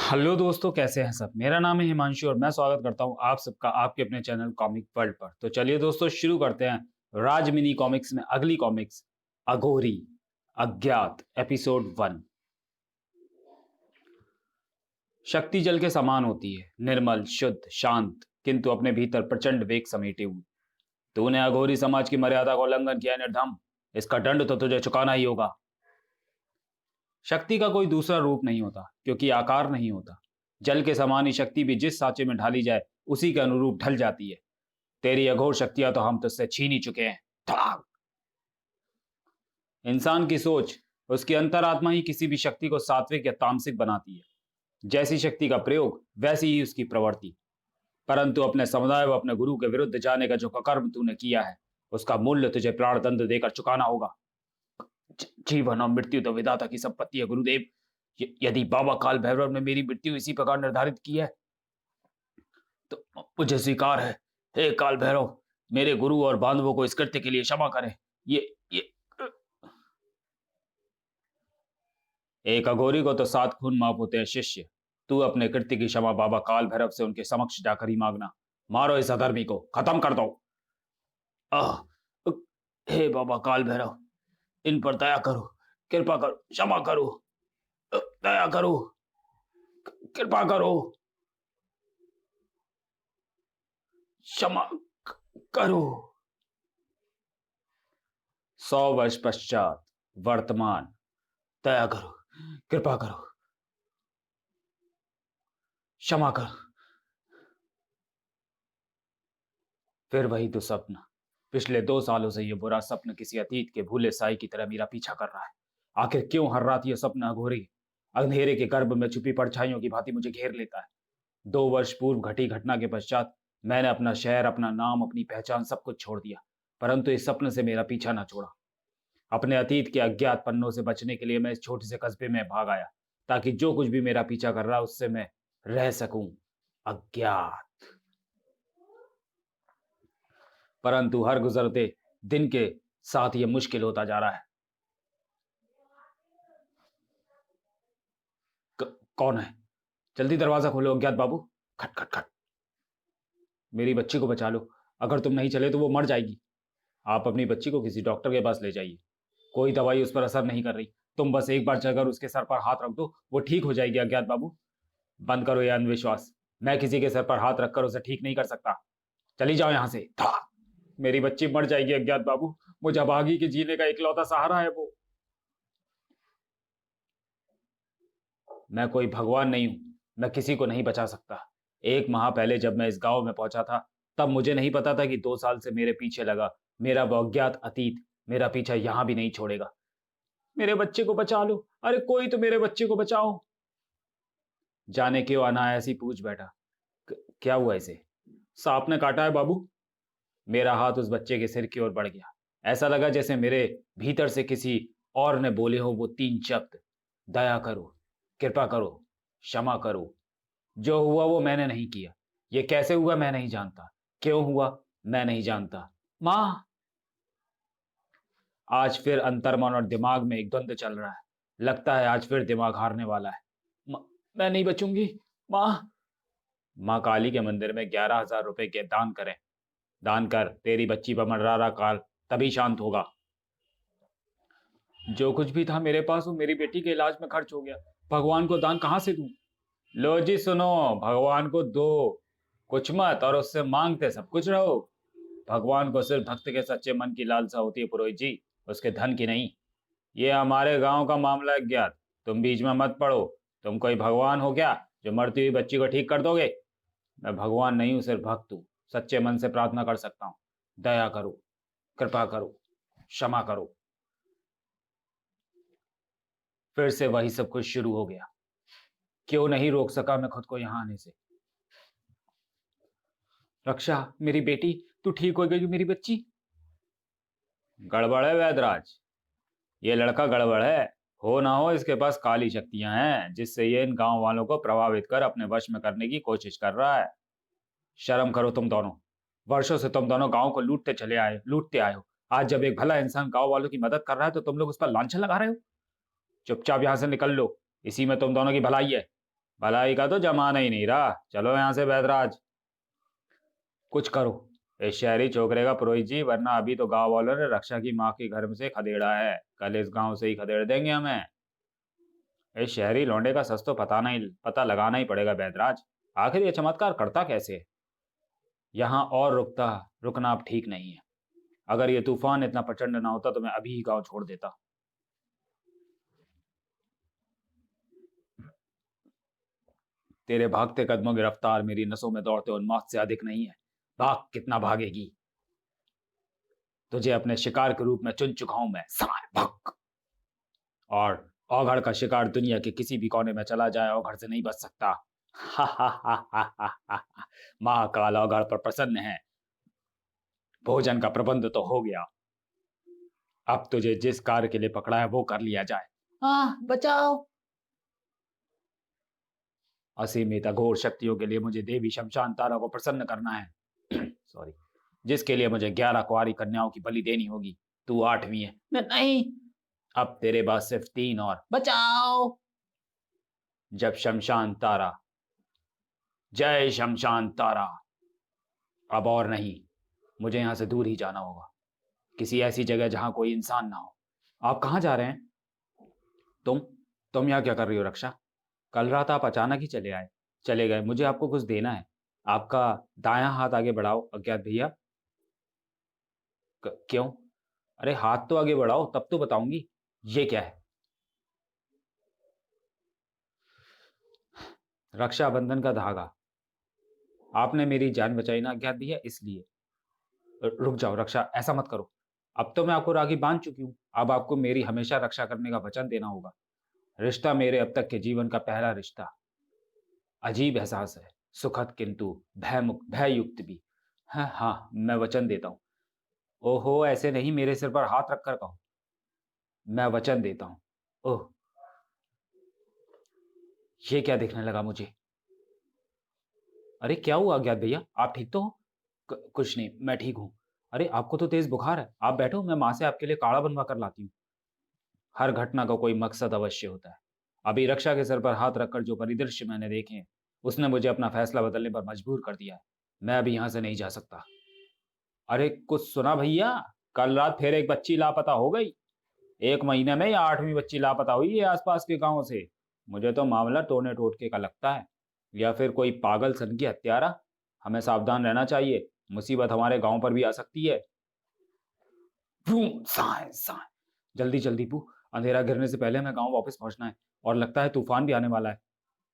Hello दोस्तों, कैसे हैं सब। मेरा नाम है हिमांशु और मैं स्वागत करता हूं आप सबका आपके अपने चैनल कॉमिक वर्ल्ड पर। तो चलिए दोस्तों, शुरू करते हैं राज मिनी कॉमिक्स में अगली कॉमिक्स अघोरी अज्ञात एपिसोड 1। शक्ति जल के समान होती है, निर्मल, शुद्ध, शांत, किंतु अपने भीतर प्रचंड वेग समेटे हुए। तूने अघोरी समाज की मर्यादा का उल्लंघन किया है निर्धम, इसका दंड तो तुझे चुकाना ही होगा। शक्ति का कोई दूसरा रूप नहीं होता, क्योंकि आकार नहीं होता। जल के समान ही शक्ति भी जिस सांचे में ढाली जाए उसी के अनुरूप ढल जाती है। तेरी अघोर शक्तियां तो हम तुझसे छीन ही चुके हैं। धड़ाक! इंसान की सोच, उसकी अंतरात्मा ही किसी भी शक्ति को सात्विक या तामसिक बनाती है। जैसी शक्ति का प्रयोग वैसी ही उसकी प्रवृत्ति। परंतु अपने समुदाय व अपने गुरु के विरुद्ध जाने का जो कर्म तूने किया है, उसका मूल्य तुझे प्राण दंड देकर चुकाना होगा। जीवन और मृत्यु तो विधाता की संपत्ति है गुरुदेव। यदि बाबा काल भैरव ने मेरी मृत्यु इसी प्रकार निर्धारित की है तो मुझे स्वीकार है। हे काल भैरव, मेरे गुरु और बांधवों को इस कृत्य के लिए क्षमा करें। ये एक अघोरी को तो 7 खून माफ होते हैं शिष्य। तू अपने कृत्य की क्षमा बाबा काल भैरव से उनके समक्ष जाकर ही मांगना। मारो इस अधर्मी को, खत्म कर दो। आह! हे बाबा काल भैरव, इन पर दया करो, कृपा करो, क्षमा करो, दया करो, कृपा करो, क्षमा करो। 100 वर्ष पश्चात, वर्तमान। दया करो, कृपा करो, क्षमा करो। फिर वही दुस्वप्न। पिछले 2 सालों से यह बुरा स्वप्न किसी अतीत के भूले साई की तरह मेरा पीछा कर रहा है। आखिर क्यों हर रात यह स्वप्न अघोरी अंधेरे के गर्भ में छुपी परछाइयों की भांति मुझे घेर लेता है। 2 वर्ष पूर्व घटी घटना के पश्चात मैंने अपना शहर, अपना नाम, अपनी पहचान सब कुछ छोड़ दिया, परंतु इस सपने से मेरा पीछा न छोड़ा। अपने अतीत के अज्ञात पन्नों से बचने के लिए मैं इस छोटे से कस्बे में भाग आया, ताकि जो कुछ भी मेरा पीछा कर रहा है उससे मैं रह सकूं अज्ञात। परंतु हर गुजरते दिन के साथ यह मुश्किल होता जा रहा है। कौन है? जल्दी दरवाजा खोलो अज्ञात बाबू। खट खट खट। मेरी बच्ची को बचा लो। अगर तुम नहीं चले तो वो मर जाएगी। आप अपनी बच्ची को किसी डॉक्टर के पास ले जाइए। कोई दवाई उस पर असर नहीं कर रही। तुम बस एक बार चलकर उसके सर पर हाथ रख दो, वो ठीक हो जाएगी अज्ञात बाबू। बंद करो यह अंधविश्वास। मैं किसी के सर पर हाथ रखकर उसे ठीक नहीं कर सकता। चली जाओ यहां से। था! मेरी बच्ची मर जाएगी अज्ञात बाबू। मुझे अभागी के जीने का इकलौता सहारा है वो। मैं कोई भगवान नहीं हूं। मैं किसी को नहीं बचा सकता। 1 माह पहले जब मैं इस गांव में पहुंचा था, तब मुझे नहीं पता था कि 2 साल से मेरे पीछे लगा मेरा वो अज्ञात अतीत मेरा पीछा यहां भी नहीं छोड़ेगा। मेरे बच्चे को बचा लो। अरे कोई तो मेरे बच्चे को बचाओ। जाने क्यों अनायास ही पूछ बैठा। क्या हुआ इसे? सांप ने काटा है बाबू। मेरा हाथ उस बच्चे के सिर की ओर बढ़ गया। ऐसा लगा जैसे मेरे भीतर से किसी और ने बोले हो वो 3 शब्द। दया करो, कृपा करो, क्षमा करो। जो हुआ वो मैंने नहीं किया। ये कैसे हुआ मैं नहीं जानता। क्यों हुआ मैं नहीं जानता। मां! आज फिर अंतर्मन और दिमाग में एक द्वंद्व चल रहा है। लगता है आज फिर दिमाग हारने वाला है। मैं नहीं बचूंगी। मां! मां काली के मंदिर में 11,000 रुपए के दान करें। दान कर, तेरी बच्ची पर मर्रारा काल तभी शांत होगा। जो कुछ भी था मेरे पास वो मेरी बेटी के इलाज में खर्च हो गया। भगवान को दान कहां से दूं? लो जी सुनो, भगवान को दो कुछ मत और उससे मांगते सब कुछ रहो। भगवान को सिर्फ भक्त के सच्चे मन की लालसा होती है पुरोहित जी, उसके धन की नहीं। ये हमारे गांव का मामला है ज्ञात। तुम बीच में मत पड़ो। तुम कोई भगवान हो क्या जो मरती हुई बच्ची को ठीक कर दोगे? मैं भगवान नहीं हूं, सिर्फ भक्त हूं। सच्चे मन से प्रार्थना कर सकता हूं। दया करो, कृपा करो, क्षमा करो। फिर से वही सब कुछ शुरू हो गया। क्यों नहीं रोक सका मैं खुद को यहां आने से। रक्षा, मेरी बेटी, तू ठीक हो गई? मेरी बच्ची। गड़बड़ है वैदराज। ये लड़का गड़बड़ है। हो ना हो इसके पास काली शक्तियां हैं, जिससे ये इन गांव वालों को प्रभावित कर अपने वश में करने की कोशिश कर रहा है। शर्म करो तुम दोनों। वर्षों से तुम दोनों गांव को लूटते आए हो। आज जब एक भला इंसान गांव वालों की मदद कर रहा है तो तुम लोग उस पर लांछन लगा रहे हो। चुपचाप यहां से निकल लो। इसी में तुम दोनों की भलाई है। भलाई का तो जमाना ही नहीं रहा। चलो यहाँ से बैदराज, कुछ करो इस शहरी छोकरे का पुरोहित जी, वरना अभी तो गांव वालों ने रक्षा की माँ के घर में से खदेड़ा है, कल इस गांव से ही खदेड़ देंगे हमें। इस शहरी लौंडे का सच तो पता लगाना ही पड़ेगा बैदराज। आखिर ये चमत्कार करता कैसे है? यहाँ और रुकना अब ठीक नहीं है। अगर ये तूफान इतना प्रचंड ना होता तो मैं अभी ही गांव छोड़ देता। तेरे भागते कदमों की रफ्तार मेरी नसों में दौड़ते उन्माद से अधिक नहीं है। भाग, कितना भागेगी? तुझे अपने शिकार के रूप में चुन चुका हूं मैं, साय भग। और औघड़ का शिकार दुनिया के किसी भी कोने में चला जाए, औघड़ से नहीं बच सकता। हा हा हा हा हा हा। महाकाल औघड़ पर प्रसन्न है। भोजन का प्रबंध तो हो गया, अब तुझे जिस कार्य के लिए पकड़ा है वो कर लिया जाए। बचाओ। असीमित अघोर शक्तियों के लिए मुझे देवी शमशान तारा को प्रसन्न करना है। सॉरी, जिसके लिए मुझे 11 कुंवारी कन्याओं की बलि देनी होगी। तू 8वीं है। नहीं, अब तेरे पास सिर्फ 3 और। बचाओ। जब शमशान तारा, जय शमशान तारा। अब और नहीं, मुझे यहां से दूर ही जाना होगा, किसी ऐसी जगह जहां कोई इंसान ना हो। आप कहां जा रहे हैं? तुम तुम यहाँ क्या कर रही हो रक्षा? कल रात आप अचानक ही चले गए, मुझे आपको कुछ देना है। आपका दायां हाथ आगे बढ़ाओ अज्ञात भैया। क्यों? अरे हाथ तो आगे बढ़ाओ, तब तो बताऊंगी। ये क्या है? रक्षाबंधन का धागा। आपने मेरी जान बचाई ना अज्ञात भैया, इसलिए। रुक जाओ रक्षा, ऐसा मत करो। अब तो मैं आपको राखी बांध चुकी हूँ, अब आपको मेरी हमेशा रक्षा करने का वचन देना होगा। रिश्ता मेरे अब तक के जीवन का पहला रिश्ता। अजीब एहसास है, सुखद किंतु भययुक्त भी। हाँ हाँ, मैं वचन देता हूँ। ओहो, ऐसे नहीं, मेरे सिर पर हाथ रखकर कहो। मैं वचन देता हूँ। ओह, ये क्या दिखने लगा मुझे? अरे क्या हुआ अज्ञात भैया, आप ठीक तो हो? कुछ नहीं, मैं ठीक हूँ। अरे आपको तो तेज बुखार है, आप बैठो, मैं माँ से आपके लिए काढ़ा बनवा कर लाती हूँ। हर घटना का कोई मकसद अवश्य होता है। अभी रक्षा के सर पर हाथ रखकर जो परिदृश्य मैंने देखे हैं, उसने मुझे अपना फैसला बदलने पर मजबूर कर दिया है। मैं अभी यहाँ से नहीं जा सकता। अरे कुछ सुना भैया? कल रात फिर एक बच्ची लापता हो गई। 1 महीने में या 8वीं बच्ची लापता हुई है आसपास के गांवों से। मुझे तो मामला टोने टोटके का लगता है, या फिर कोई पागल सन की हत्यारा। हमें सावधान रहना चाहिए, मुसीबत हमारे गांव पर भी आ सकती है। साए साए। जल्दी जल्दी पू, अंधेरा गिरने से पहले हमें गांव वापस पहुंचना है। और लगता है तूफान भी आने वाला है।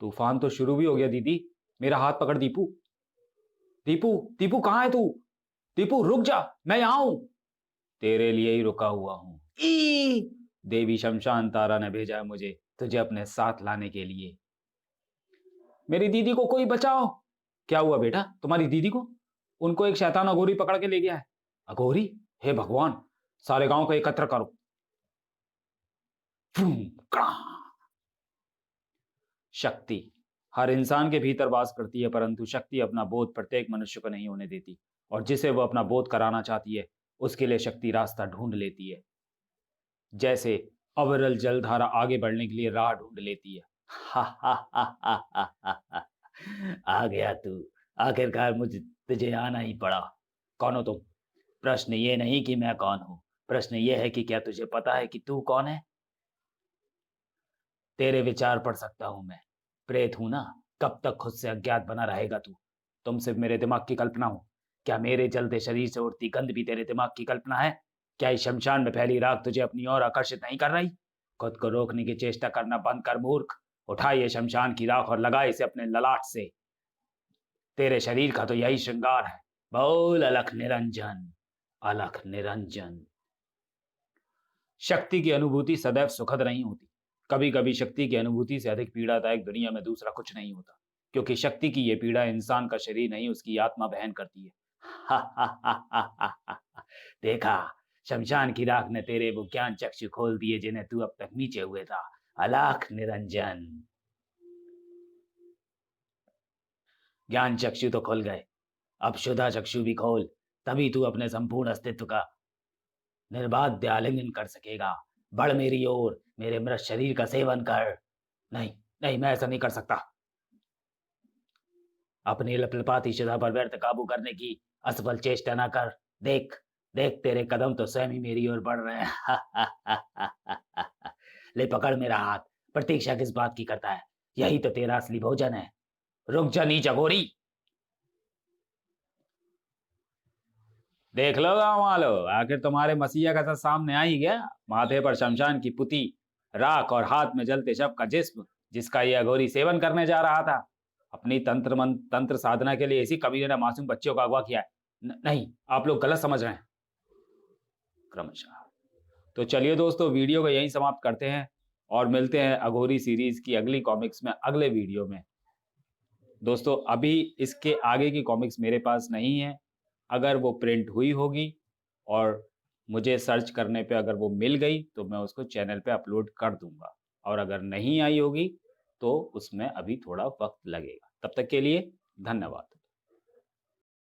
तूफान तो शुरू भी हो गया दीदी। मेरा हाथ पकड़ दीपू। दीपू, दीपू कहाँ है तू? दीपू रुक जा, मैं यहाँ हूं। तेरे लिए ही रुका हुआ हूँ। देवी शमशान तारा ने भेजा है मुझे तुझे अपने साथ लाने के लिए। मेरी दीदी को कोई बचाओ। क्या हुआ बेटा तुम्हारी दीदी को? उनको एक शैतान अघोरी पकड़ के ले गया है। अघोरी? हे भगवान, सारे गांव को एकत्र करो। शक्ति हर इंसान के भीतर वास करती है, परंतु शक्ति अपना बोध प्रत्येक मनुष्य को नहीं होने देती, और जिसे वो अपना बोध कराना चाहती है उसके लिए शक्ति रास्ता ढूंढ लेती है। जैसे अविरल जलधारा आगे बढ़ने के लिए राह ढूंढ लेती है। हा हा हा हा हा हा हा। आ गया तू, आखिरकार मुझे तुझे आना ही पड़ा। कौन हो तुम? प्रश्न ये नहीं कि मैं कौन हूं, प्रश्न ये है कि क्या तुझे पता है कि तू कौन है? तेरे विचार पढ़ सकता हूं मैं। प्रेत हूं ना, कब तक खुद से अज्ञात बना रहेगा तू? तुम सिर्फ मेरे दिमाग की कल्पना हो। क्या मेरे जलते शरीर से उड़ती गंध भी तेरे दिमाग की कल्पना है? क्या इस शमशान में फैली राख तुझे अपनी ओर आकर्षित नहीं कर रही? खुद को रोकने की चेष्टा करना बंद कर मूर्ख। उठा ये शमशान की राख और लगा इसे अपने ललाट से। तेरे शरीर का तो यही श्रृंगार है। बोल अलख निरंजन, अलख निरंजन। शक्ति की अनुभूति सदैव सुखद नहीं होती। कभी कभी शक्ति की अनुभूति से अधिक पीड़ादायक दुनिया में दूसरा कुछ नहीं होता, क्योंकि शक्ति की ये पीड़ा इंसान का शरीर नहीं, उसकी आत्मा बहन करती है। देखा, शमशान की राख ने तेरे वो ज्ञान चक्षु खोल दिए जिन्हें तू अब तक नीचे हुए था। अलख निरंजन। ज्ञान चक्षु तो खुल गए, अब शुदा चक्षु भी खोल, तभी तू अपने संपूर्ण अस्तित्व का निर्बाध आलिंगन कर सकेगा। बढ़ मेरी ओर, मेरे मृत शरीर का सेवन कर। नहीं नहीं, मैं ऐसा नहीं कर सकता। अपनी लपलपाती शुदा पर व्यर्थ काबू करने की असफल चेष्टा ना कर। देख, देख तेरे कदम तो स्वयं ही मेरी ओर बढ़ रहे हैं। ले पकड़ मेरा हाथ। प्रतीक्षा किस बात की करता है? यही तो तेरा असली भोजन है। रुक जा नीच अघोरी। देख लो गाँव वालों, आखिर तुम्हारे मसीहा का सच सामने आ ही गया। माथे पर शमशान की पुती राख और हाथ में जलते शव का जिस्म, जिसका यह अघोरी सेवन करने जा रहा था। अपनी तंत्र साधना के लिए इसी कबीले ने मासूम बच्चों का अगवा किया है। नहीं, आप लोग गलत समझ रहे हैं। क्रमशः। तो चलिए दोस्तों, वीडियो को यहीं समाप्त करते हैं और मिलते हैं अघोरी सीरीज की अगली कॉमिक्स में अगले वीडियो में। दोस्तों, अभी इसके आगे की कॉमिक्स मेरे पास नहीं है। अगर वो प्रिंट हुई होगी और मुझे सर्च करने पे अगर वो मिल गई तो मैं उसको चैनल पे अपलोड कर दूंगा, और अगर नहीं आई होगी तो उसमें अभी थोड़ा वक्त लगेगा। तब तक के लिए धन्यवाद।